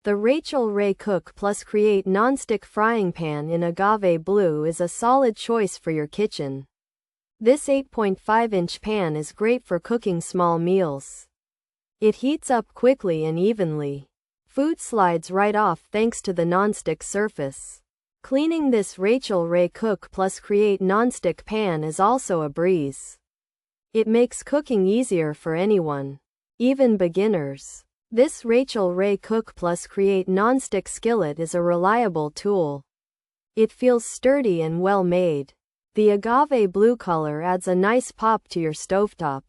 The Rachael Ray Cook Plus Create Nonstick Frying Pan in Agave Blue is a solid choice for your kitchen. This 8.5-inch pan is great for cooking small meals. It heats up quickly and evenly. Food slides right off thanks to the nonstick surface. Cleaning this Rachael Ray Cook Plus Create Nonstick pan is also a breeze. It makes cooking easier for anyone, even beginners. This Rachael Ray Cook Plus Create Nonstick skillet is a reliable tool. It feels sturdy and well made. The agave blue color adds a nice pop to your stovetop.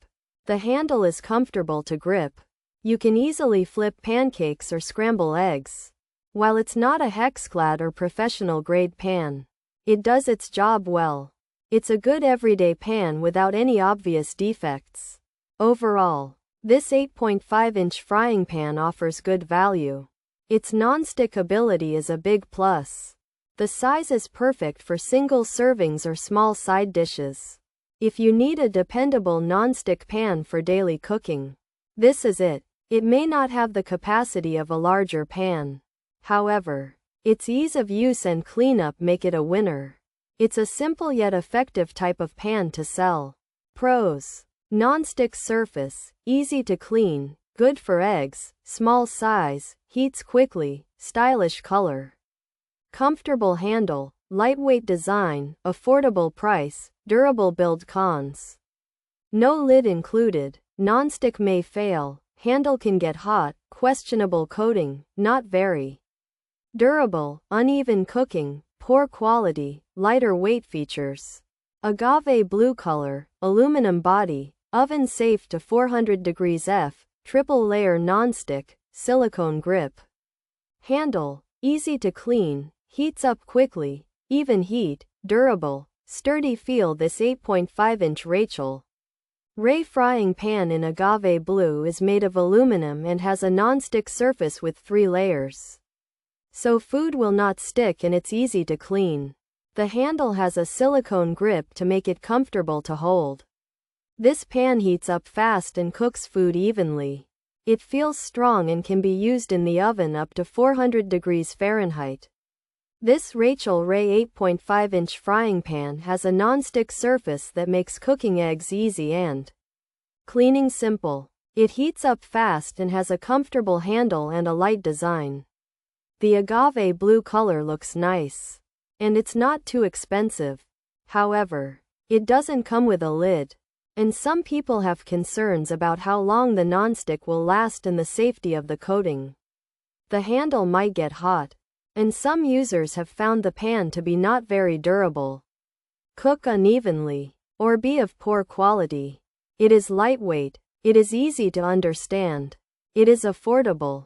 The handle is comfortable to grip. You can easily flip pancakes or scramble eggs. While it's not a HexClad or professional grade pan, it does its job well. It's a good everyday pan without any obvious defects. Overall, this 8.5-inch frying pan offers good value. Its non-stick ability is a big plus. The size is perfect for single servings or small side dishes. If you need a dependable non-stick pan for daily cooking, this is it. It may not have the capacity of a larger pan. However, its ease of use and cleanup make it a winner. It's a simple yet effective type of pan to sell. Pros: non-stick surface, easy to clean, good for eggs, small size, heats quickly, stylish color. Comfortable handle, lightweight design, affordable price, durable build. Cons: no lid included, non-stick may fail, handle can get hot, questionable coating, not very durable, uneven cooking, poor quality, lighter weight. Features: agave blue color, aluminum body, oven safe to 400 degrees F, triple layer non-stick, silicone grip. Handle, easy to clean, heats up quickly, even heat, durable, sturdy feel. This 8.5-inch Rachael Ray frying pan in agave blue is made of aluminum and has a non-stick surface with 3 layers. So food will not stick and it's easy to clean. The handle has a silicone grip to make it comfortable to hold. This pan heats up fast and cooks food evenly. It feels strong and can be used in the oven up to 400 degrees Fahrenheit. This Rachael Ray 8.5-inch frying pan has a non-stick surface that makes cooking eggs easy and cleaning simple. It heats up fast and has a comfortable handle and a light design. The agave blue color looks nice. And it's not too expensive. However, it doesn't come with a lid. And some people have concerns about how long the nonstick will last and the safety of the coating. The handle might get hot. And some users have found the pan to be not very durable, cook unevenly, or be of poor quality. It is lightweight. It is easy to understand. It is affordable.